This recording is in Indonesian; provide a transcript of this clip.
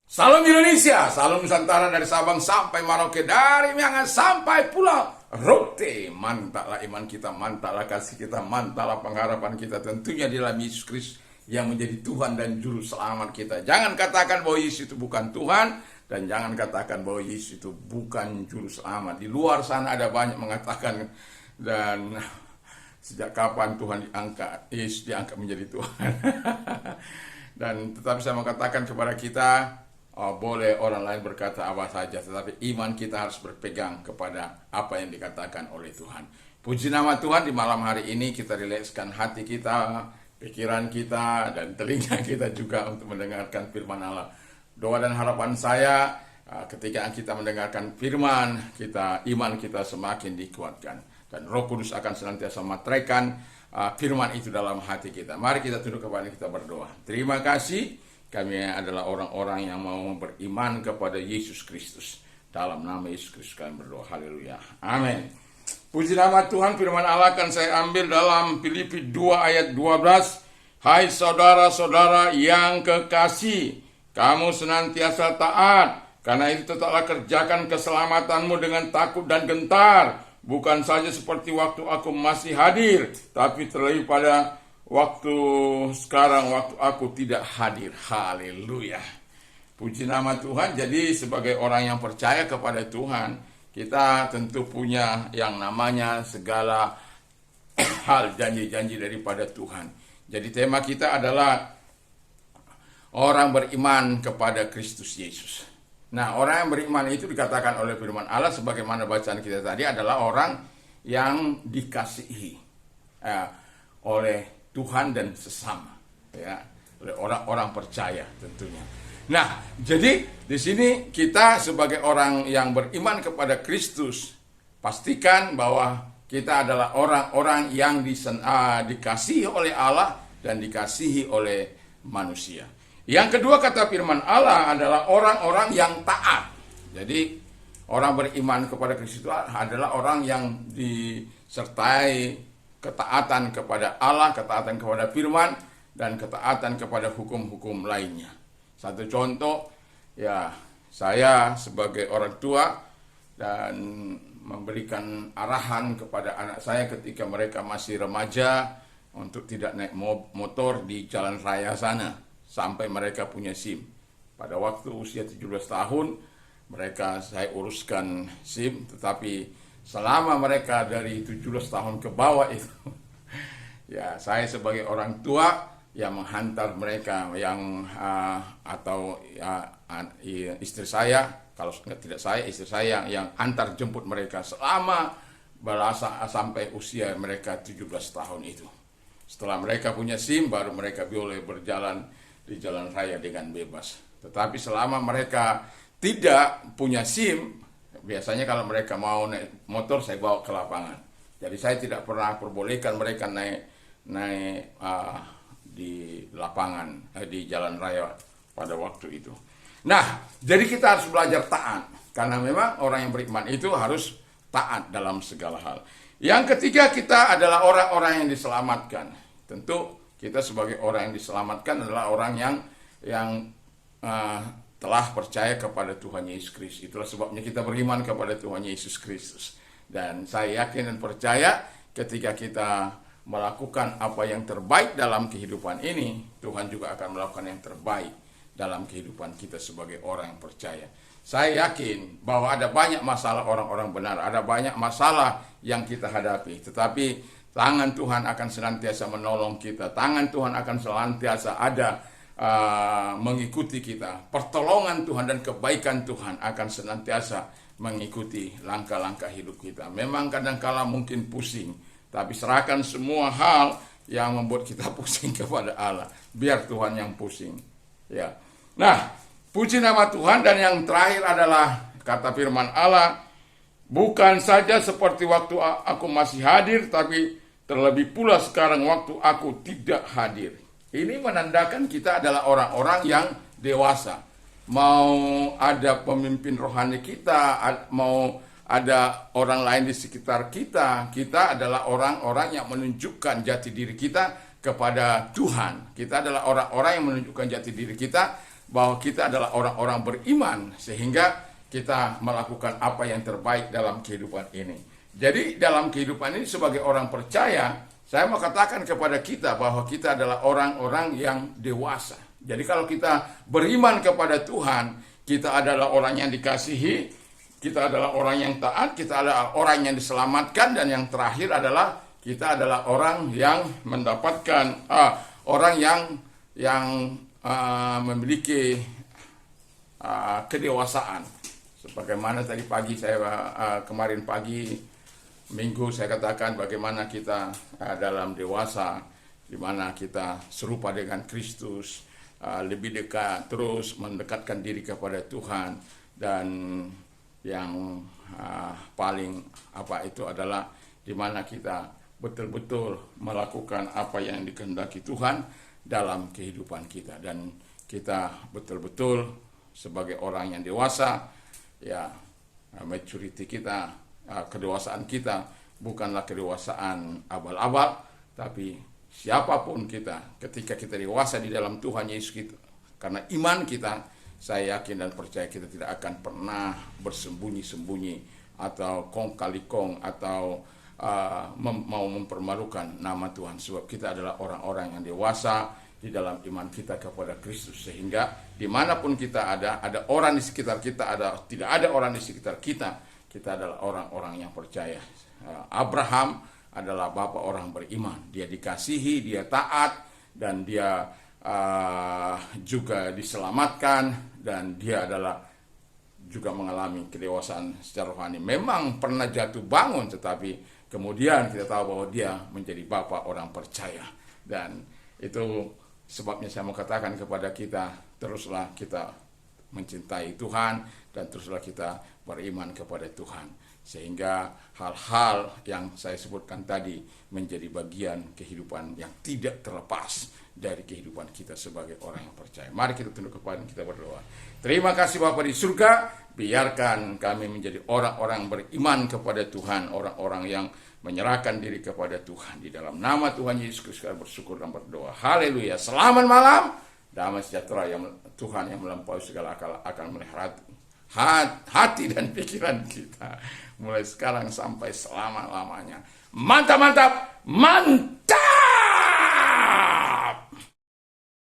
Salam Indonesia, salam Nusantara dari Sabang sampai Merauke, dari Miangas sampai Pulau Rote. Mantaplah iman kita, mantaplah kasih kita, mantaplah pengharapan kita tentunya di dalam Yesus Kristus yang menjadi Tuhan dan Juru Selamat kita. Jangan katakan bahwa Yesus itu bukan Tuhan, dan jangan katakan bahwa Yesus itu bukan Juru Selamat. Di luar sana ada banyak mengatakan, dan sejak kapan Tuhan diangkat, Yesus diangkat menjadi Tuhan. Dan tetapi saya mau katakan kepada kita, boleh orang lain berkata apa saja, tetapi iman kita harus berpegang kepada apa yang dikatakan oleh Tuhan. Puji nama Tuhan, di malam hari ini kita rilekskan hati kita, pikiran kita, dan telinga kita juga untuk mendengarkan firman Allah. Doa dan harapan saya, ketika kita mendengarkan firman, iman kita semakin dikuatkan. Dan Roh Kudus akan senantiasa mematrekan firman itu dalam hati kita. Mari kita tunduk kepada kita berdoa. Terima kasih. Kami adalah orang-orang yang mau beriman kepada Yesus Kristus. Dalam nama Yesus Kristus kami berdoa. Haleluya. Amin. Puji nama Tuhan, firman Allah akan saya ambil dalam Filipi 2 ayat 12. Hai saudara-saudara yang kekasih, kamu senantiasa taat. Karena itu tetaplah kerjakan keselamatanmu dengan takut dan gentar. Bukan saja seperti waktu aku masih hadir, tapi terlebih pada waktu sekarang, waktu aku tidak hadir. Haleluya. Puji nama Tuhan. Jadi sebagai orang yang percaya kepada Tuhan, kita tentu punya yang namanya segala hal, janji-janji daripada Tuhan. Jadi tema kita adalah orang beriman kepada Kristus Yesus. Nah, orang yang beriman itu dikatakan oleh firman Allah sebagaimana bacaan kita tadi adalah orang yang dikasihi oleh Tuhan dan sesama, ya, oleh orang-orang percaya tentunya. Nah, jadi di sini kita sebagai orang yang beriman kepada Kristus, pastikan bahwa kita adalah orang-orang yang dikasihi oleh Allah dan dikasihi oleh manusia. Yang kedua, kata firman Allah adalah orang-orang yang taat. Jadi orang beriman kepada Kristus itu adalah orang yang disertai ketaatan kepada Allah, ketaatan kepada firman, dan ketaatan kepada hukum-hukum lainnya. Satu contoh, ya, saya sebagai orang tua dan memberikan arahan kepada anak saya ketika mereka masih remaja untuk tidak naik motor di jalan raya sana sampai mereka punya SIM. Pada waktu usia 17 tahun, saya uruskan SIM, tetapi selama mereka dari 17 tahun ke bawah itu, ya, saya sebagai orang tua yang menghantar mereka, istri saya, kalau tidak saya, istri saya yang antar jemput mereka selama sampai usia mereka 17 tahun itu. Setelah mereka punya SIM, baru mereka boleh berjalan di jalan raya dengan bebas. Tetapi selama mereka tidak punya SIM, biasanya kalau mereka mau naik motor, saya bawa ke lapangan. Jadi saya tidak pernah perbolehkan mereka naik di lapangan, di jalan raya pada waktu itu. Nah, jadi kita harus belajar taat, karena memang orang yang beriman itu harus taat dalam segala hal. Yang ketiga, kita adalah orang-orang yang diselamatkan. Tentu kita sebagai orang yang diselamatkan adalah orang yang telah percaya kepada Tuhan Yesus Kristus. Itulah sebabnya kita beriman kepada Tuhan Yesus Kristus. Dan saya yakin dan percaya ketika kita melakukan apa yang terbaik dalam kehidupan ini, Tuhan juga akan melakukan yang terbaik dalam kehidupan kita sebagai orang yang percaya. Saya yakin bahwa ada banyak masalah orang-orang benar, ada banyak masalah yang kita hadapi, tetapi tangan Tuhan akan senantiasa menolong kita. Tangan Tuhan akan senantiasa ada mengikuti kita. Pertolongan Tuhan dan kebaikan Tuhan akan senantiasa mengikuti langkah-langkah hidup kita. Memang kadang-kala mungkin pusing, tapi serahkan semua hal yang membuat kita pusing kepada Allah. Biar Tuhan yang pusing. Ya. Nah, puji nama Tuhan. Dan yang terakhir adalah kata firman Allah, bukan saja seperti waktu aku masih hadir, tapi terlebih pula sekarang waktu aku tidak hadir. Ini menandakan kita adalah orang-orang yang dewasa. Mau ada pemimpin rohani kita, mau ada orang lain di sekitar kita, kita adalah orang-orang yang menunjukkan jati diri kita kepada Tuhan. Kita adalah orang-orang yang menunjukkan jati diri kita bahwa kita adalah orang-orang beriman sehingga kita melakukan apa yang terbaik dalam kehidupan ini. Jadi dalam kehidupan ini sebagai orang percaya, saya mau katakan kepada kita bahwa kita adalah orang-orang yang dewasa. Jadi kalau kita beriman kepada Tuhan, kita adalah orang yang dikasihi, kita adalah orang yang taat, kita adalah orang yang diselamatkan, dan yang terakhir adalah kita adalah orang yang mendapatkan orang yang memiliki kedewasaan. Sebagaimana tadi pagi kemarin pagi minggu saya katakan bagaimana kita dalam dewasa, di mana kita serupa dengan Kristus, lebih dekat, terus mendekatkan diri kepada Tuhan, dan yang paling itu adalah di mana kita betul-betul melakukan apa yang dikehendaki Tuhan dalam kehidupan kita, dan kita betul-betul sebagai orang yang dewasa, ya, maturity kita, kedewasaan kita bukanlah kedewasaan abal-abal, tapi siapapun kita, ketika kita dewasa di dalam Tuhan Yesus kita, karena iman kita, saya yakin dan percaya kita tidak akan pernah bersembunyi-sembunyi atau kong kali kong atau mau mempermalukan nama Tuhan, sebab kita adalah orang-orang yang dewasa di dalam iman kita kepada Kristus, sehingga dimanapun kita ada orang di sekitar kita, tidak ada orang di sekitar kita, kita adalah orang-orang yang percaya. Abraham adalah bapa orang beriman, dia dikasihi, dia taat, dan dia juga diselamatkan, dan dia adalah juga mengalami kedewasaan secara rohani. Memang pernah jatuh bangun, tetapi kemudian kita tahu bahwa dia menjadi bapa orang percaya. Dan itu sebabnya saya mau katakan kepada kita, teruslah kita mencintai Tuhan, dan teruslah kita beriman kepada Tuhan, sehingga hal-hal yang saya sebutkan tadi menjadi bagian kehidupan yang tidak terlepas dari kehidupan kita sebagai orang yang percaya. Mari kita tunduk kepala, kita berdoa. Terima kasih Bapa di surga, biarkan kami menjadi orang-orang beriman kepada Tuhan, orang-orang yang menyerahkan diri kepada Tuhan. Di dalam nama Tuhan Yesus Kristus kami bersyukur dan berdoa. Haleluya. Selamat malam. Damai sejahtera yang Tuhan yang melampaui segala akal akan melihara hati dan pikiran kita mulai sekarang sampai selama-lamanya. Mantap, mantap, mantap.